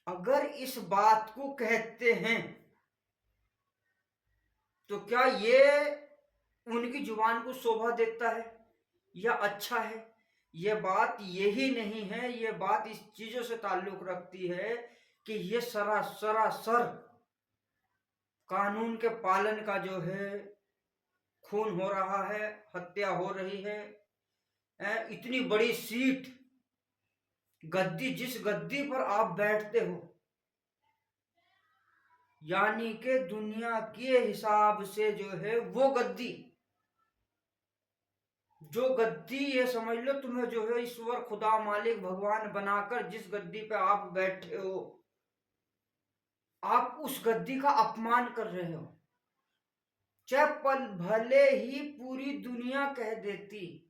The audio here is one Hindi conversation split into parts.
अगर इस बात को कहते हैं तो क्या ये उनकी जुबान को शोभा देता है या अच्छा है? ये बात यही नहीं है, ये बात इस चीजों से ताल्लुक रखती है कि ये सरासर कानून के पालन का जो है खून हो रहा है, हत्या हो रही है। इतनी बड़ी सीट, गद्दी, जिस गद्दी पर आप बैठते हो, यानी कि दुनिया के हिसाब से जो है वो गद्दी, जो गद्दी, ये समझ लो तुम्हें जो है ईश्वर, खुदा, मालिक, भगवान बनाकर जिस गद्दी पे आप बैठे हो, आप उस गद्दी का अपमान कर रहे हो। चाहे पल भले ही पूरी दुनिया कह देती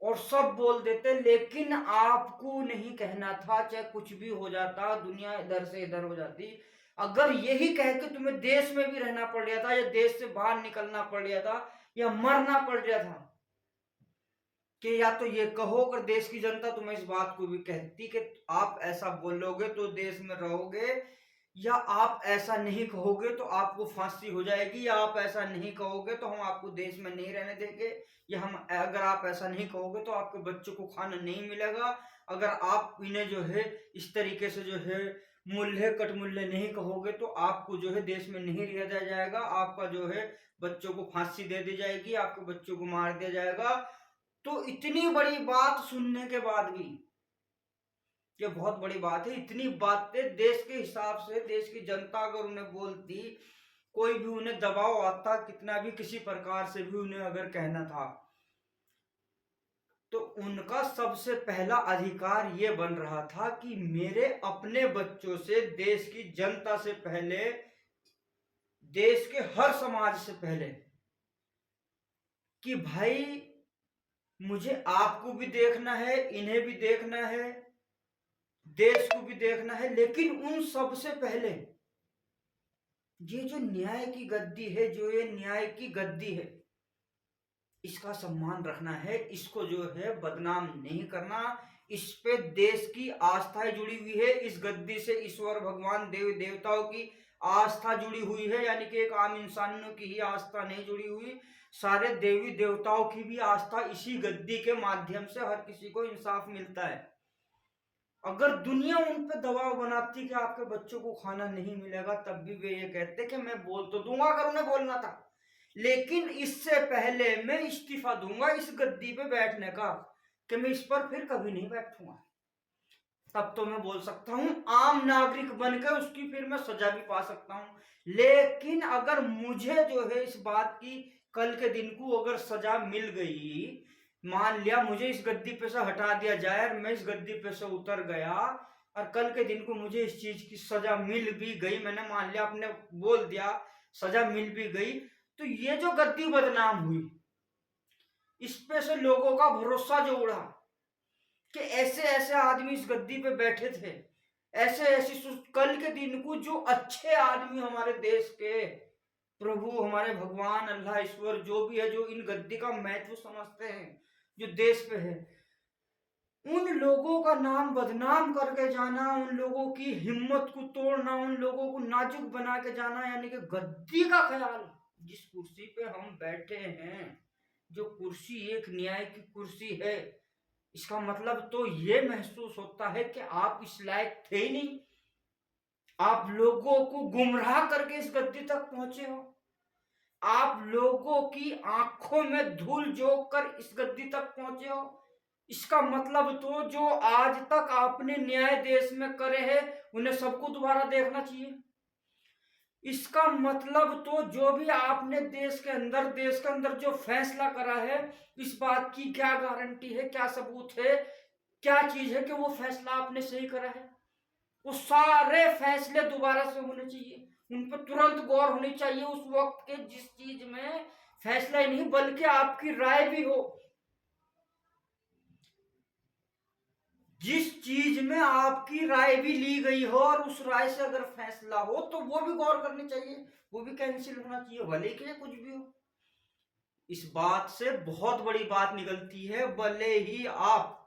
और सब बोल देते, लेकिन आपको नहीं कहना था। चाहे कुछ भी हो जाता, दुनिया इधर से इधर हो जाती, अगर यही कह के तुम्हें देश में भी रहना पड़ रहा था या देश से बाहर निकलना पड़ रहा था या मरना पड़ रहा था, कि या तो ये कहो, अगर देश की जनता तुम्हें इस बात को भी कहती कि आप ऐसा बोलोगे तो देश में रहोगे, या आप ऐसा नहीं कहोगे तो आपको फांसी हो जाएगी, या आप ऐसा नहीं कहोगे तो हम आपको देश में नहीं रहने देंगे, या हम, अगर आप ऐसा नहीं कहोगे तो आपके बच्चों को खाना नहीं मिलेगा, अगर आप इन्हें जो है इस तरीके से जो है मूल्य कटमूल्य नहीं कहोगे तो आपको जो है देश में नहीं रह दिया जाएगा, आपका जो है बच्चों को फांसी दे दी जाएगी, आपके बच्चों को मार दिया जाएगा। तो इतनी बड़ी बात सुनने के बाद भी, ये बहुत बड़ी बात है, इतनी बातें देश के हिसाब से देश की जनता अगर उन्हें बोलती, कोई भी उन्हें दबाव आता, कितना भी किसी प्रकार से भी उन्हें अगर कहना था, तो उनका सबसे पहला अधिकार ये बन रहा था कि मेरे अपने बच्चों से, देश की जनता से पहले, देश के हर समाज से पहले, कि भाई मुझे आपको भी देखना है, इन्हें भी देखना है, देश को भी देखना है, लेकिन उन सब से पहले ये जो न्याय की गद्दी है, जो ये न्याय की गद्दी है, इसका सम्मान रखना है, इसको जो है बदनाम नहीं करना। इस पे देश की आस्थाएं जुड़ी हुई है, इस गद्दी से ईश्वर, भगवान, देवी देवताओं की आस्था जुड़ी हुई है, यानी कि एक आम इंसानों की ही आस्था नहीं जुड़ी हुई, सारे देवी देवताओं की भी आस्था, इसी गद्दी के माध्यम से हर किसी को इंसाफ मिलता है। अगर दुनिया उन पे दबाव बनाती कि आपके बच्चों को खाना नहीं मिलेगा, तब भी वे ये कहते कि मैं बोल तो दूंगा अगर उन्हें बोलना था, लेकिन इससे पहले मैं इस्तीफा दूंगा इस गद्दी पे बैठने का, कि मैं इस पर फिर कभी नहीं बैठूंगा। तब तो मैं बोल सकता हूं आम नागरिक बनकर उसकी फिर मैं सजा भी पा सकता हूं। लेकिन अगर मुझे जो है इस बात की कल के दिन को अगर सजा मिल गई, मान लिया मुझे इस गद्दी पे से हटा दिया जाए और मैं इस गद्दी पे से उतर गया, और कल के दिन को मुझे इस चीज की सजा मिल भी गई, मैंने मान लिया, आपने बोल दिया, सजा मिल भी गई, तो ये जो गद्दी बदनाम हुई, इस पे से लोगों का भरोसा जो उड़ा कि ऐसे ऐसे आदमी इस गद्दी पे बैठे थे, ऐसे ऐसे, कल के दिन को जो अच्छे आदमी हमारे देश के, प्रभु, हमारे भगवान, अल्लाह, ईश्वर, जो भी है, जो इन गद्दी का महत्व समझते हैं, जो देश पे है, उन लोगों का नाम बदनाम करके जाना, उन लोगों की हिम्मत को तोड़ना, उन लोगों को नाजुक बना के जाना, यानी कि गद्दी का ख्याल, जिस कुर्सी पे हम बैठे हैं, जो कुर्सी एक न्याय की कुर्सी है, इसका मतलब तो ये महसूस होता है कि आप इस लायक थे ही नहीं, आप लोगों को गुमराह करके इस गद्दी तक पहुंचे हो, आप लोगों की आंखों में धूल झोंक कर इस गद्दी तक पहुंचे हो। इसका मतलब तो जो आज तक आपने न्याय देश में करे हैं, उन्हें सबको दोबारा देखना चाहिए। इसका मतलब तो जो भी आपने देश के अंदर जो फैसला करा है, इस बात की क्या गारंटी है, क्या सबूत है, क्या चीज है कि वो फैसला आपने सही करा है? वो सारे फैसले दोबारा से होने चाहिए, उन पर तुरंत गौर होनी चाहिए, उस वक्त के जिस चीज में फैसला ही नहीं बल्कि आपकी राय भी हो, जिस चीज में आपकी राय भी ली गई हो और उस राय से अगर फैसला हो तो वो भी गौर करनी चाहिए, वो भी कैंसिल होना चाहिए, भले के कुछ भी हो। इस बात से बहुत बड़ी बात निकलती है, भले ही आप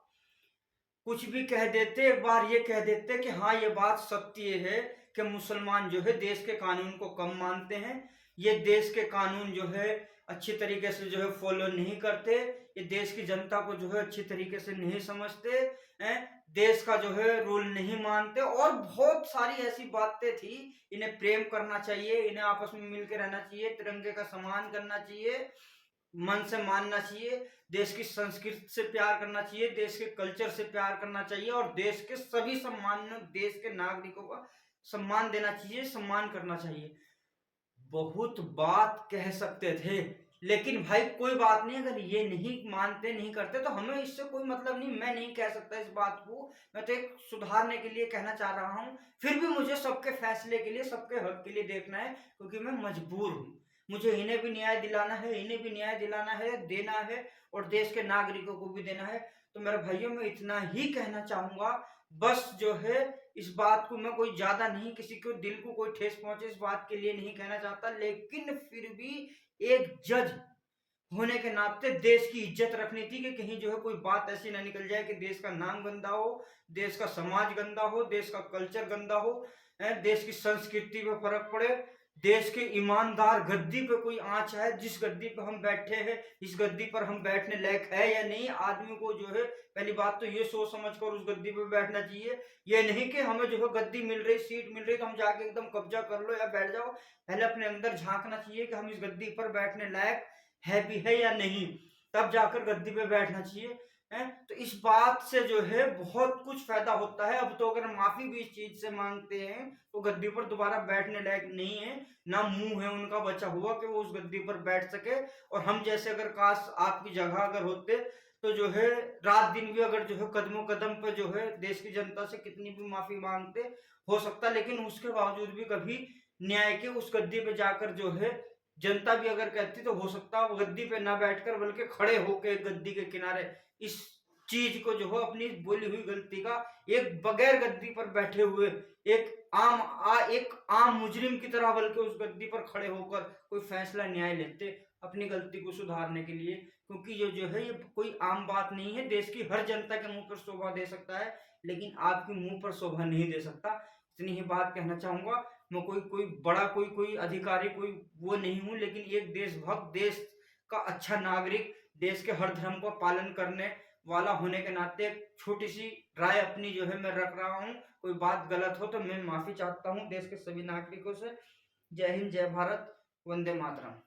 कुछ भी कह देते, एक बार ये कह देते कि हाँ ये बात सत्य है कि मुसलमान जो है देश के कानून को कम मानते हैं, ये देश के कानून जो है अच्छी तरीके से जो है फॉलो नहीं करते, ये देश की जनता को जो है अच्छी तरीके से नहीं समझते हैं, देश का जो है रूल नहीं मानते, और बहुत सारी ऐसी बातें थी। इन्हें प्रेम करना चाहिए, इन्हें आपस में मिलकर रहना चाहिए, तिरंगे का सम्मान करना चाहिए, मन से मानना चाहिए, देश की संस्कृति से प्यार करना चाहिए, देश के कल्चर से प्यार करना चाहिए, और देश के सभी सम्मान, देश के नागरिकों का सम्मान देना चाहिए, सम्मान करना चाहिए। बहुत बात कह सकते थे, लेकिन भाई कोई बात नहीं, अगर ये नहीं मानते, नहीं करते, तो हमें इससे कोई मतलब नहीं। मैं नहीं कह सकता इस बात को, मैं तो एक सुधारने के लिए कहना चाह रहा हूँ। फिर भी मुझे सबके फैसले के लिए, सबके हक के लिए देखना है, क्योंकि मैं मजबूर हूँ। मुझे इन्हें भी न्याय दिलाना है, इन्हें भी न्याय दिलाना है, देना है, और देश के नागरिकों को भी देना है। तो मेरे भाइयों, मैं इतना ही कहना चाहूंगा। बस जो है, इस बात को मैं कोई ज्यादा नहीं, किसी को दिल को कोई ठेस पहुंचे इस बात के लिए नहीं कहना चाहता, लेकिन फिर भी एक जज होने के नाते देश की इज्जत रखनी थी कि कहीं जो है कोई बात ऐसी ना निकल जाए कि देश का नाम गंदा हो, देश का समाज गंदा हो, देश का कल्चर गंदा हो, देश की संस्कृति पे फर्क पड़े, देश के ईमानदार गद्दी पे कोई आंच है, जिस गद्दी पे हम बैठे हैं, इस गद्दी पर हम बैठने लायक है या नहीं। आदमी को जो है पहली बात तो ये सोच समझ कर उस गद्दी पे बैठना चाहिए। ये नहीं कि हमें जो है गद्दी मिल रही, सीट मिल रही, तो हम जाके एकदम कब्जा कर लो या बैठ जाओ। पहले अपने अंदर झांकना चाहिए कि हम इस गद्दी पर बैठने लायक है भी है या नहीं, तब जाकर गद्दी पे बैठना चाहिए। तो इस बात से जो है बहुत कुछ फायदा होता है। अब तो अगर माफी भी इस चीज से मांगते हैं तो गद्दी पर दोबारा बैठने लायक नहीं है, ना मुंह है उनका बचा हुआ कि वो उस गद्दी पर बैठ सके। और हम जैसे अगर काश आपकी जगह अगर होते, तो जो है रात दिन भी अगर जो है कदमों कदम पर जो है देश की जनता से कितनी भी माफी मांगते, हो सकता, लेकिन उसके बावजूद भी कभी न्याय के उस गद्दी पे जाकर जो है जनता भी अगर कहती, तो हो सकता वो गद्दी पे ना बैठकर बल्कि खड़े होकर गद्दी के किनारे इस चीज को जो है अपनी बोली हुई गलती का, एक बगैर गद्दी पर बैठे हुए एक आम मुजरिम की तरह बल्कि उस गद्दी पर खड़े होकर कोई फैसला न्याय लेते अपनी गलती को सुधारने के लिए। क्योंकि ये जो है ये कोई आम बात नहीं है, देश की हर जनता के मुंह पर शोभा दे सकता है, लेकिन आपके मुंह पर शोभा नहीं दे सकता। इतनी ही बात कहना चाहूंगा। मैं कोई बड़ा कोई अधिकारी कोई वो नहीं हूं, लेकिन एक देशभक्त, देश का अच्छा नागरिक, देश के हर धर्म का पालन करने वाला होने के नाते छोटी सी राय अपनी जो है मैं रख रहा हूँ। कोई बात गलत हो तो मैं माफी चाहता हूँ देश के सभी नागरिकों से। जय हिंद, जय भारत, वंदे मातरम।